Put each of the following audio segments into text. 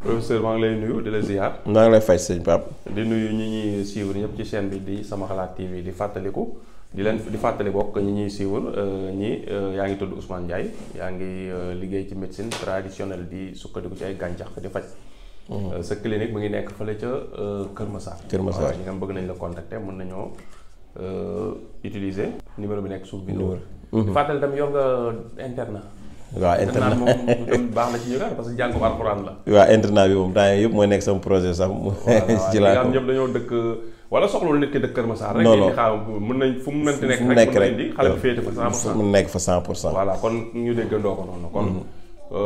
professeur maa ngi lay nuyu di la ziar. maa ngi lay fay sëñ Pape. di nuyu ñi ñuy suivre ñëpp ci chaîne bi di Sama Xalaat TV di fàttaliku di fàttali bokk ñi ñuy suivre yaa ngi tudd Ousmane Ndiaye yaa ngi liggéey ci médecine traditionnelle di sukkandiku ci ay gàncax di faj. sa clinique mu ngi nekk fële ca Kër Massar. Kër Massar ñi nga bëgg nañ la contacter mën nañoo utiliser numéro bi nekk suuf bi. di fàttali tam yor nga internat. waaw internat moom baax na ci ñu parce que jàngum alxuraan la. waaw internat bi moom temps yëpp mooy nekk sama projet sax. ci laa ko ñëpp dañoo dëkk wala soxlawul nit ki dëkk Kër Massar rek. non non mën nañ fu mu mënti nekk rek xale bi féete fa 100%. mu nekk fa 100%. voilà kon ñu déggandoo ko noonu. kon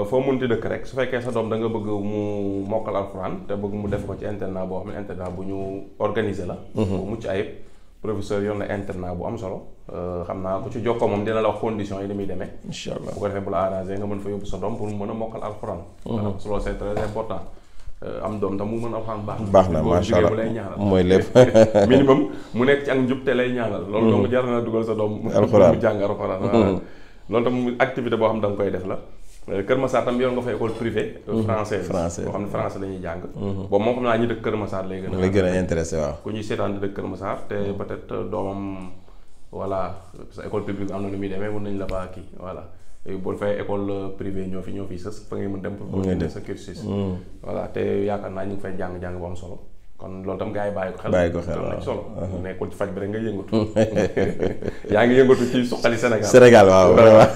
foo mënti dëkk rek su fekkee sa doom da nga bëgg mu mokkal alxuraan te bëgg mu def ko ci internat boo xam ne internat bu ñu organiser la. bu mucc ayib professeur yoon na internat bu am solo. xam naa ku ci jokkoo moom dina la wax conditions yi ni muy demee. incha allah bu ko defee bu la arrangé nga mën fa yóbbu sa doom pour mu mën a mokkal alxuraan. voilà loolu c'est très important. am doom tam mu mën alxuraan baax na macha allah mu lay ñaanal mooy lépp. minimum mu nekk ci ak njub te lay ñaanal. loolu donc jar na dugal sa doom. alxuraan mu jàng alxuraan. voilà loolu tam activité boo xam da nga koy def la. Kër Massar tam yor nga fa école privée. française boo xam ne français la ñuy jàng. boobu moom xam naa ñi dëkk Kër Massar lay gën a intéressé waaw. ku ñuy seetaan di dëkk Kër Massar te peut-être doomam voilà sa école publique am na nu muy demee mën nañ la baa kii voilà boo fay école privée ñoo fi sës fa ngay mën dem pour continuer sa cursus. voilà te yaakaar naa ñu ngi fay jàng bu am solo. kon loolu tam gars yi bàyyi ko xel waaw solo nekkul ci faj bi rek nga yëngatu. yaa ngi yëngatu ci suqali Sénégal waaw vraiment.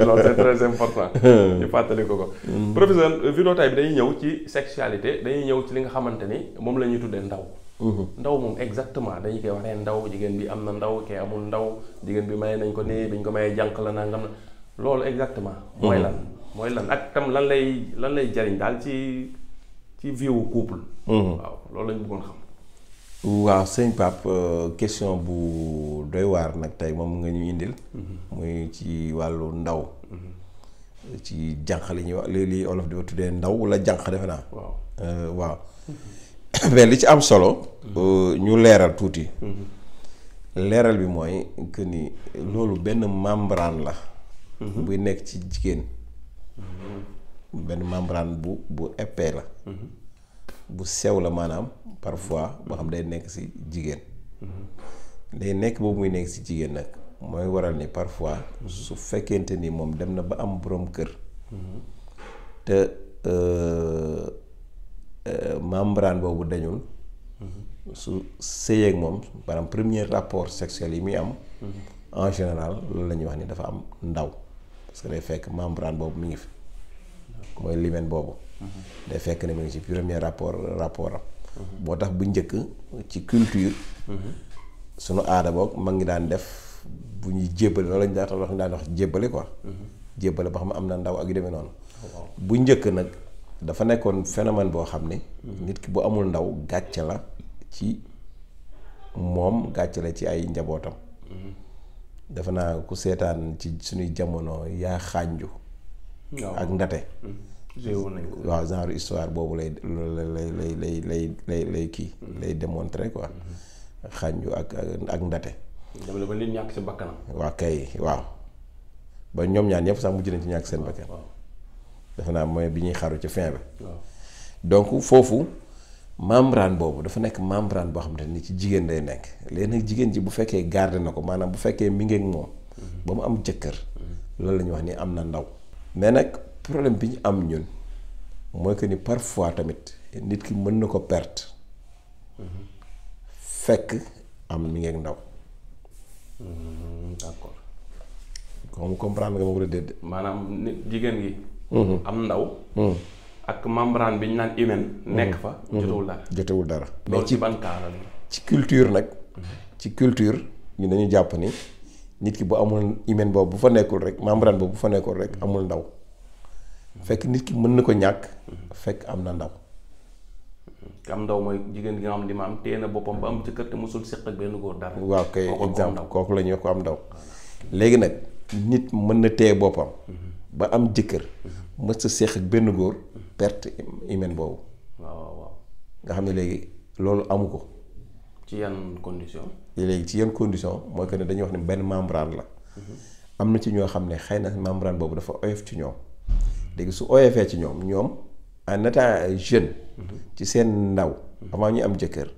loolu c'est très important. ñu fàttali ko. professeur vidéo tay bi dañuy ñëw ci sexualité dañuy ñëw ci li nga xamante ni moom la ñuy tuddee ndaw. ndaw moom exactement dañu koy waxee ndaw jigéen bi am na ndaw kee amul ndaw jigéen bi maye nañ ko nii biñ ko mayee jànq la nangam na loolu exactement. mooy lan ak tam lan lay jariñ daal ci vie wu couple. waaw loolu lañ bëggoon xam. waaw sëñ Pape question bu doy waar nag tey moom nga ñu indil. muy ci wàllu ndaw. ci jànq li ñuy wax li olof di tuddee ndaw wala jànq defe naa. waaw. mais li ci am solo. ñu leeral tuuti. leeral bi mooy que ni loolu benn membrane la. buy nekk ci jigéen. benn membrane bu épais la. bu sew la maanaam parfois boo xam day nekk ci jigéen. day nekk boobu muy nekk ci jigéen nag mooy waral ni parfois su fekkente ni moom dem na ba am boroom kër. te membrane boobu dañul. su sëyeeg moom maanaam premier rapport sexuel yi muy am. en général loolu la ñuy wax ni dafa am ndaw parce que day fekk membrane boobu mi ngi fi. mooy limen boobu. day fekk ne mu ngi ci premier rapport am. boo tax bu njëkk ci culture. sunu aada boog mag ngi daan def bu ñuy jébbale loolu lañu daan wax jébbale quoi. jébbale ba xam am na ndaw ak yu demee noonu. bu njëkk nag dafa nekkoon phénomène boo xam ne. nit ki bu amul ndaw gàcce la ci moom gàcce la ci ay njabootam. dafa naa ku seetaan ci suñuy jamono yaa xànju. ak ndate. waaw genre histoire boobu lay kii lay démontrer quoi. xànju ak ndate. dem ba nit ñàkk si bakkanam. waaw kay waaw ba ñoom ñaar ñëpp sax mujj nañ ci ñàkk seen bakkan. defe naa mooy bi ñuy xaru ci fin bi. donc foofu membrane boobu dafa nekk membrane boo xamante ni ci jigéen day nekk léegi nag jigéen ji bu fekkee garder na ko maanaam bu fekkee mi ngi ak moom. ba mu am jëkkër. loolu la ñuy wax ni am na ndaw. mais nag problème bi ñu am ñun mooy que ni parfois tamit nit ki mën na ko perte. fekk am mi ngi ak ndaw. d'accord. comme comprendre nga ma wala déedéet. maanaam nit jigéen gi. am ndaw. ak membrane bi ñu naan hymen. nekk fa jotewul dara. mais ci ban cas la ci culture nag. ci culture ñu dañu jàpp ni nit ki bu amul hymen boobu bu fa nekkul rek membrane boobu bu fa nekkul rek amul ndaw. fekk nit ki mën na ko ñàkk. fekk am na ndaw. am ndaw mooy jigéen gi nga xam ne ma am téye na boppam ba am ci kër te musul séq ak benn góor dara. waaw kay exemple kooku la ñuy wax ko am ndaw. léegi nag nit mën na téye boppam. ba am jëkkër. mës sa séq ak benn góor. perte hymen boobu. waaw. nga xam ne léegi loolu amu ko. ci yan condition léegi ci yan condition mooy que ne dañuy wax ne benn membrane la. am na ci ñoo xam ne xëy na membrane boobu dafa oyof ci ñoom. léegi su oyofee ci ñoom en état jeune ci seen ndaw avant ñu am jëkkër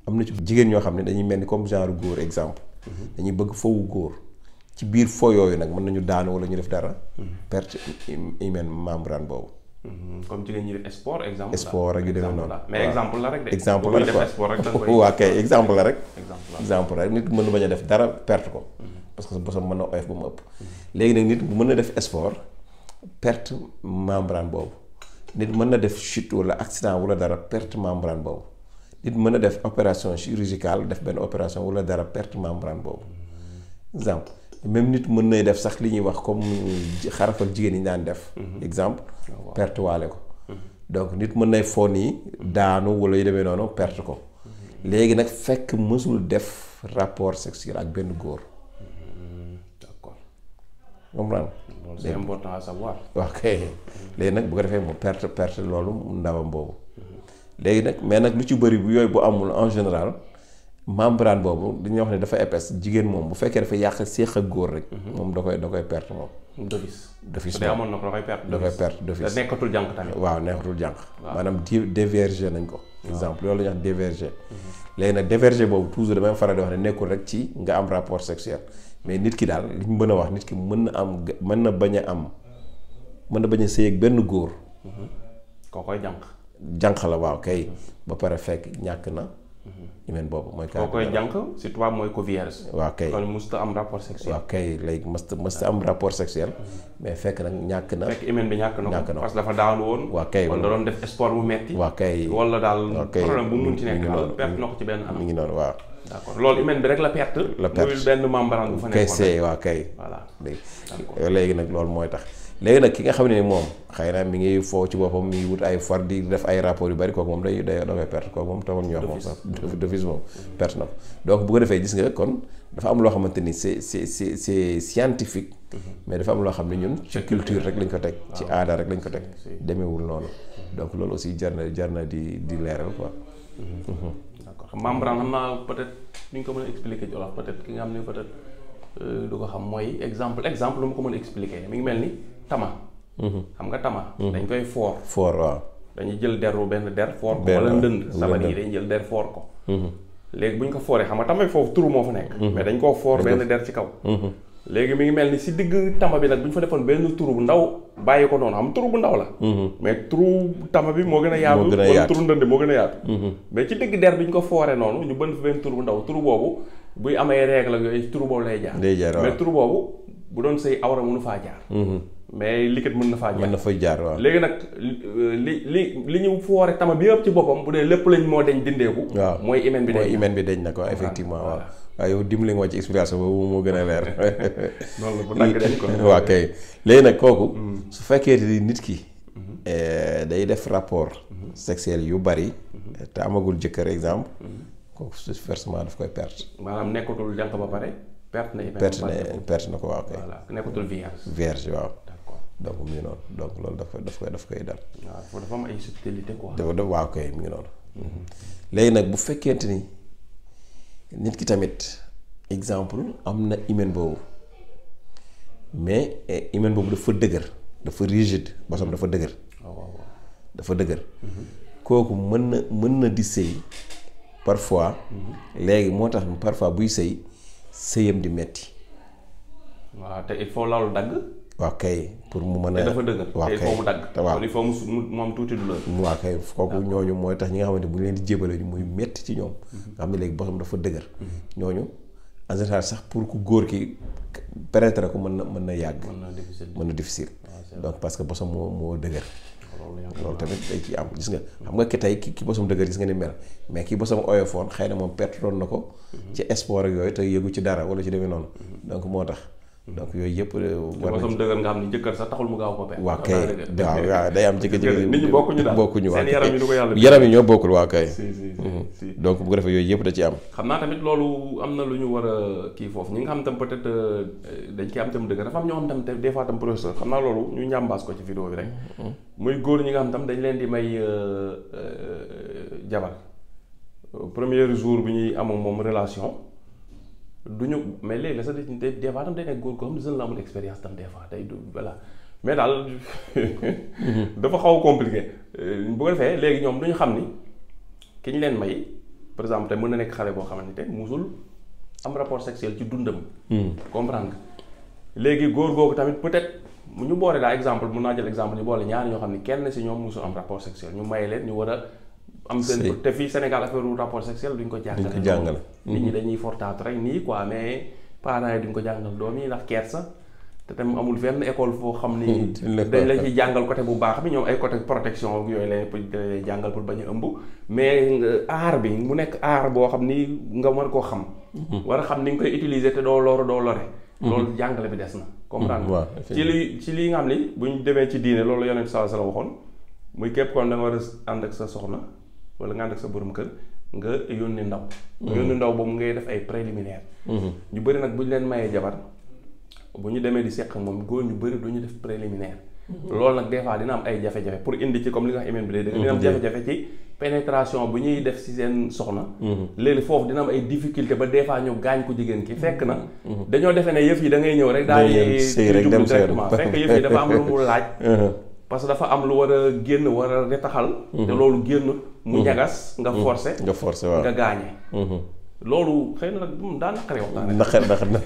am na ci jigéen ñoo xam ne dañuy mel ni comme genre góor exemple dañuy bëgg foofu góor ci biir foo yooyu nag mën nañu daanu wala ñu def dara perte hymen membrane boobu comme jigéen ñi def sport exemple sport ak yu demee noonu mais exemple la rek de exemple la rek quoi waa kay exemple la rek exemple la rek nit mën na bañ a def dara perte ko parce que sa bosam mën na oyof ba mu ëpp léegi nag nit mën na def sport perte membrane boobu nit mën na def chute wala accident wala dara perte membrane boobu nit mën na def opération chirurgicale def benn opération wala dara perte membrane boobu exemple même nit mën nay def sax li ñuy wax comme xarafal jigéen ñi daan def exemple perte waale ko donc nit mën nay fon yi daanu wala yu demee noonu perte ko léegi nag fekk mësul def rapport sexuel ak benn góor d'accord comprendre c'est important à savoir waaw kay léegi nag bu ko defee mu perte loolu ndawam boobu léegi nag mais nag lu ci bëri bu yooyu bu amul en général membrane boobu dañuy wax ne dafa épaisse jigéen moom bu fekkee dafa yàq séex ak góor rek moom da koy perte moom d'office da amoon na ko da koy perte d'office te nekkatul jànq tamit waaw nekkatul jànq maanaam déverger nañ ko exemple loolu la ñuy wax déverger léegi nag déverger boobu toujours damay faral di wax ne nekkul rek ci nga am rapport sexuel mais nit ki daal li ñu mën a wax nit ki mën na bañ a sëy ak benn góor koo koy jànq la waaw kay ba pare fekk ñàkk na hymen boobu mooy koo koy jànq si tubaab mooy ko vierge waaw kay kon musta am rapport sexuel waaw kay léegi musta am rapport sexuel mais fekk nag ñàkk na fekk hymen bi ñàkk na ko parce que dafa daanu woon waaw kay wala da doon def sport bu metti waaw kay wala daal problème bu mun ci nekk daal perte na ko ci benn anam mi ngi noonu waaw d'accord loolu hymen bi rek la perte muy benn membrane bu fa nekkoon kay waaw kay voilà léegi nag loolu mooy tax léegi nag ki nga xam ne moom xëy na mi ngi foo ci boppam mi ngi wut ay far di def ay rapport yu bari kooku moom da koy perte kooku moom taxul ñu wax moom sax d'office moom perte na ko donc bu ko defee gis nga kon dafa am loo xamante ni c'est scientifique mais dafa am loo xam ne ñun ci culture rek lañ ko teg ci aada rek lañ ko teg demeewul noonu donc loolu aussi jar na di leeral quoi d'accord membrane xam naa peut-être ni ñu ko mën a expliquer ci wolof peut-être ki nga xam ne peut-être du ko xam mooy exemple lu ma ko mën a expliquer mi ngi mel ni tama xam nga tama dañ koy foor waaw dañuy jël deru benn der foor ko wala ndënd sabar yi dañuy jël der foor ko léegi bu ñu ko fooree xam nga tama foofu turu moo fa nekk mais dañ koo foor benn der ci kaw léegi mi ngi mel ni si digg tama bi nag bu ñu fa defoon benn turu bu ndaw bàyyi ko noonu xam turu bu ndaw la mais turu tama bi moo gën a yaatu wala turu ndënd moo gën a yaatu mais ci digg der bi ñu ko fooree noonu ñu bënn fa benn turu bu ndaw turu boobu buy amee règle ak yooyu turu boobu lay jaar mais turu boobu bu doon say awra mënu faa jaar mais liquide mën na faa jaar waaw léegi nag li ñu foore tama bi yëpp ci boppam bu dee lépp lañ moo dañ dindeeku waaw mooy hymen bi dañ na ko effectivement waaw waaw yow dimbali nga ci explication boobu moo gën a leer noonu la bu nag dañ ko waaw kay léegi nag kooku su fekkee ni nit ki day def rapport sexuel yu bari te amagul jëkkër exemple kooku forcément daf koy perte maanaam nekkatul jànq ba pare perte na ko waaw kay voilà nekkatul vierge waaw donc mu ngi noonu donc loolu daf koy dal waaw dafa am ay subtilité quoi waaw kay mu ngi noonu léegi nag bu fekkente ni nit ki tamit exemple am na hymen boobu mais hymen boobu dafa dëgër dafa rigide bosam dafa dëgër dafa dëgër kooku mën na di sëy parfois léegi moo tax parfois buy sëyam di metti waaw te il faut loolu dagg waaw kay pour mu mën a dafa dëgër waaw il kay faut mu dagg waaw il faut mu am tuuti douleur waaw kay kooku ñooñu mooy tax ñi nga xamante bu ñu leen di jébale muy metti ci ñoom nga xam ne léegi bosam dafa dëgër ñooñu en général sax pour ku góor ki pénétrer ko mën na yàgg mën na difficile donc parce que bosam moo dëgër loolu tamit day ci am gis nga xam nga ki tey ki bosam dëgër gis nga ni mel mais ki bosam oyofoon xëy na moom perte doon na ko ci sport ak yooyu te yëgu ci dara wala ci demee noonu donc moo tax donc yooyu yëpp war na ci dëgër nga xam ni jëkkër sax taxul mu gaaw ko perte waa kay waaw day am jëkkër nit ñi bokkuñu daal bokkuñu seen yaram yi du ko yàlla yaram yi ñoo bokkul waa kay si donc bu ko defee yooyu yëpp da ci am xam naa tamit loolu am na lu ñu war a kii foofu ñi nga xam tam peut-être dañ koy am tam dëgër dafa am ñoo xam tam des fois tam professeur xam naa loolu ñu ñàmbaas ko ci vidéo bi rek muy góor ñi nga xam tam dañ leen di may jabar premier jour bi ñuy am ak moom relation du ñu mais léegi la sax des fois tam day nekk góor ko xam ne jeune la amul expérience tam des fois day du voilà mais daal dafa xaw a compliqué bu ko defee léegi ñoom duñu xam ni ki ñu leen may par exemple te mën na nekk xale boo xamante ne musul am rapport sexuel ci dundam. comprendre nga léegi góor googu tamit peut-être ñu boole daa exemple mun naa jël exemple ñu boole ñaar ñoo xam ne kenn si ñoom musul am rapport sexuel ñu may leen ñu war a am seen te fii Sénégal affaire rapport sexuel duñ ko jàngale. nit ñi dañuy fortaatu rek nii quoi mais parents yi duñ ko jàngal doom yi ndax kersa. te tam amul fenn école foo xam ni dañ la ciy jàngal côté bu baax bi ñoom ay côté protection yooyu lay jàngal pour bañ a ëmb mais aar bi mu nekk aar boo xam ni nga war koo xam war a xam ni nga koy utiliser te doo lore loolu jàngale bi des na comprendre ci lii nga xam ni buñ demee ci diine loolu yonent sallallahu alayhi wasallam waxoon muy képp kon da nga war a ànd ak sa soxna wala nga ànd ak sa borom kër nga yónni ndaw boobu ngay def ay préliminaire ñu bëri nag buñ leen mayee jabar bu ñu demee di seq moom góor ñu bëri du ñu def préliminaire loolu nag des fois dina am ay jafe-jafe pour indi ci comme li nga wax bi léegi dina am jafe-jafe ci pénétration bu ñuy def ci seen soxna léegi foofu dina am ay difficulté ba des fois ñu gaañ ko jigéen ki fekk na dañoo defee ne yëf yi da ngay ñëw rek daal di jublu directement fekk yëf yi dafa am lu mu laaj parce que dafa am lu war a génn war a retaxal te loolu génn mu ñagas nga forcé waaw nga gaañe loolu xëy na nag daa naqaree waxtaane.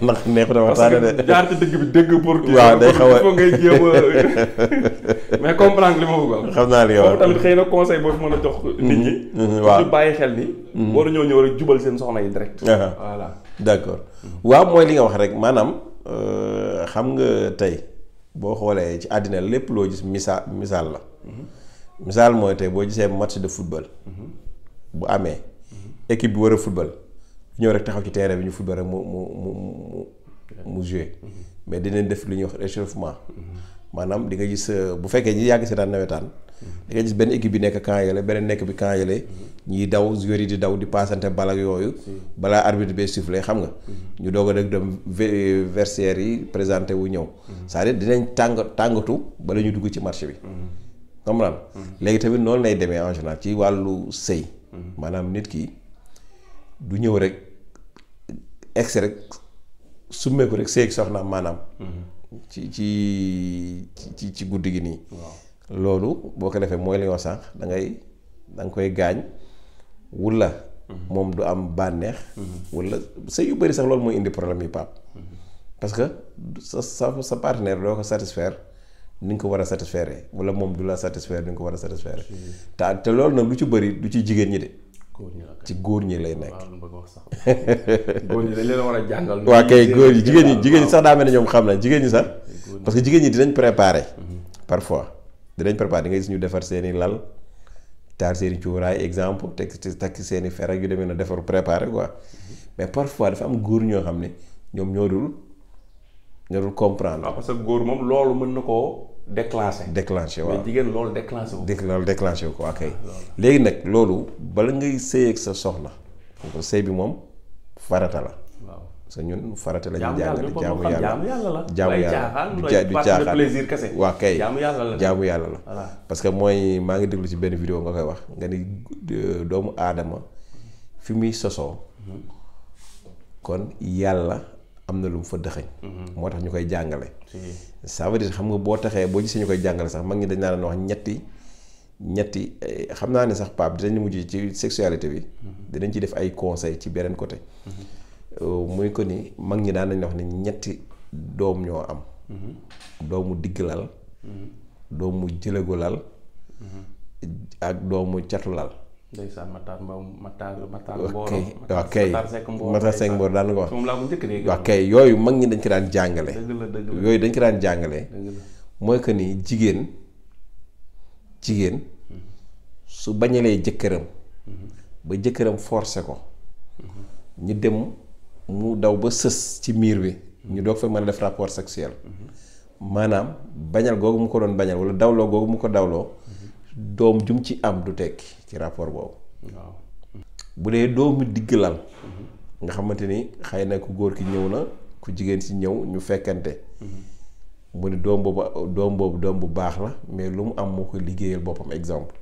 ndax neexut a waxtaane de. jaar ci dëgg bi dëgg pour. waaw day xaw a il faut ngay jéem a mais comprendre li ma bëgg a. xam naa li yow tamit xëy na conseil boo fi mën a jox. nit ñi. waaw ñu bàyyi xel ni. waruñoo ñëw rek jubal seen soxna yi direct. voilà d'accord waaw mooy li nga wax rek maanaam xam nga tey boo xoolee ci àddina lépp loo gis misaal la. misaal mooy tey boo gisee match de football. bu amee équipe bi war a football. ñëw rek taxaw ci terrain bi ñu football rek mu jouer mais dinañ def lu ñuy wax réchauffement maanaam di nga gis bu fekkee ñi yàgg seetaan nawetaan di nga gis benn équipe bi nekk camp yële beneen nekk bi camp yële ñiy daw joueurs yi di daw di passante bal ak yooyu balaa arbitre bi sifflé xam nga ñu doog a rek dem vestiaire yi présenté wu ñëw c'est-à-dire dinañ tàngatu bala ñu dugg ci marché bi comprendre léegi tamit noonu lay demee en général ci wàllu sëy maanaam nit ki du ñëw rek egsi rek summeeku rek seeg soxna maanaam ci guddi gi nii loolu boo ko defee mooy li nga wax sànq da nga koy gaañ wala moom du am bànneex wala sëy yu bëri sax loolu mooy indi problème yi Pape parce que sa partenaire doo ko satisfaire ni nga ko war a satisfaire wala moom du la satisfaire ni nga ko war a satisfaire te loolu nag lu ci bëri du ci jigéen ñi de ci góor ñi lay nekk. góor ñi dañ leen war a jàngal. waa kay góor ñi jigéen ñi sax daa mel ne ñoom xam na jigéen ñi sax. parce que jigéen ñi dinañ préparer. parfois dinañ préparer di nga gis ñu defar seeni lal taar seeni cuuraay exemple takk seeni fer ak yu demee na defar préparer quoi mais parfois dafa am góor ñoo xam ne ñoom ñoo dul comprendre. waaw parce que góor moom loolu mën na koo. déclenché waaw mais jigéen loolu déclenché wu. loolu déclenché wu ko ok léegi nag loolu bala ngay sëy ak sa soxna sëy bi moom farata la. waaw parce que ñun farata la ñuy jàngale jaamu yàlla la. jaamu yàlla du caaxaan plaisir kese. waaw kay jaamu yàlla la. parce que mooy maa ngi déglu ci benn vidéo nga koy wax nga ni doomu aadama fi muy sosoo kon yàlla am na lu mu fa dëxëñ. moo tax ñu koy jàngale. ça veut dire xam nga boo taxee boo gisee ñu koy jàngale sax mag ñi dañ naan wax ñetti xam naa ne sax Pape dinañ mujj ci sexualité bi. dinañ ci def ay conseils ci beneen côté. muy ko ni mag ñi daan nañ wax ne ñetti doom ñoo am. doomu digg lal. doomu jëlegu lal. ak doomu catu lal. ndeysaan Matar ok Matar Seck Mboro daan nga wax. moom laa ko njëkk dégg. ok yooyu mag ñi dañ ko daan jàngale. dëgg la yooyu dañ ko daan jàngale. mooy que ni jigéen su bañalee jëkkëram. ba jëkkëram forcé ko. ñu dem mu daw ba sës ci miir bi. ñu doog fa mën a def rapport sexuel. maanaam bañal googu mu ko doon bañal wala dawloo googu mu ko dawloo. doom jum ci am du tekki ci rapport boobu. waaw bu dee doomu digg lal. nga xamante ni xëy na ku góor ki ñëw na ku jigéen si ñëw ñu fekkante. mu ni doom boobu doom bu baax la mais lu mu am moo koy liggéeyal boppam exemple.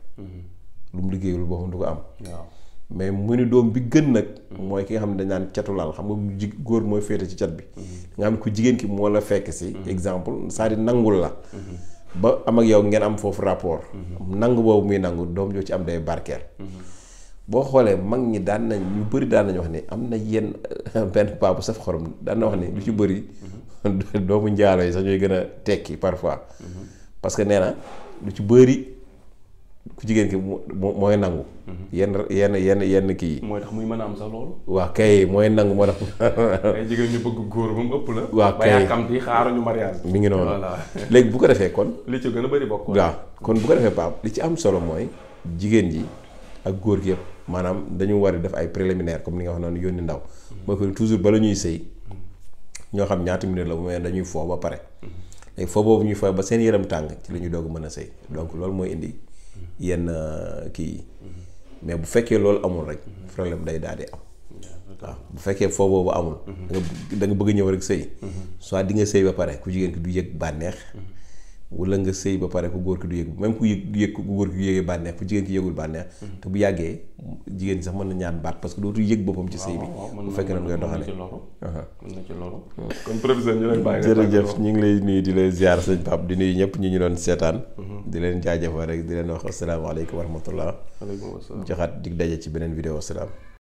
lu mu liggéeyul boppam du ko am. waaw mais mu ni doom bi gën nag mooy ki nga xam ne dañ naan catulaal xam nga góor mooy féete ci cat bi nga xam ne ku jigéen ki moo la fekk si exemple c'est-à-dire nangul la ba am ak yow ngeen am foofu rapport nangu boobu muy nangu doom joo ci am day barkeel boo xoolee mag ñi daan nañ ñu bëri daan nañu wax ni am na yenn benn paa bu saf xorom daan na wax ni lu ci bëri doomu njaalo yi sax ñooy gën a tekki parfois parce que nee na lu ci bëri ku jigéen ki mooy nangu yenn kii yi mooy tax muy mën a am sax loolu waaw kay mooy nangu moo tax ay jigéen ñu bëgg góor ba mu ëpp la waaw kay ba yàkkamti xaaruñu mariage mi ngi noonu léegi bu ko defee kon li ci gën a bëri bokk waaw kon bu ko defee Pape li ci am solo mooy jigéen ji ak góor gi yëpp maanaam dañu war a def ay préliminaire comme ni nga wax noonu yónni ndaw mooy ko toujours bala ñuy sëy ñoo xam ñaata minute la bu may dañuy foo ba pare léegi foo boobu ñuy foo ba seen yaram tàng ci la ñuy doog mën a sëy donc loolu mooy indi yenn kii yi mais bu fekkee loolu amul rek problème day daal di am waaw bu fekkee foo boobu amul da nga bëgg ñëw rek sëy soit di nga sëy ba pare ku jigéen ki du yëg bànneex wala nga sëy ba pare ku góor ki du yëg même ku yëg ku góor ki du yëgee bànneex ku jigéen ki yëgul bànneex te bu yàggee jigéen ñi sax mën na ñaan baat parce que dootu yëg boppam ci sëy bi bu fekkee nan ngay doxale mën na ci loolu kon professeur ñu lay bàyyi jërëjëf ñu ngi lay nuyu di lay ziar sëñ Pape di nuyu ñëpp ñi ñu doon seetaan di leen jaajëfal rek di leen wax asalaamaaleykum wa rahmatullah joxaat dig daje ci beneen vidéo asalaam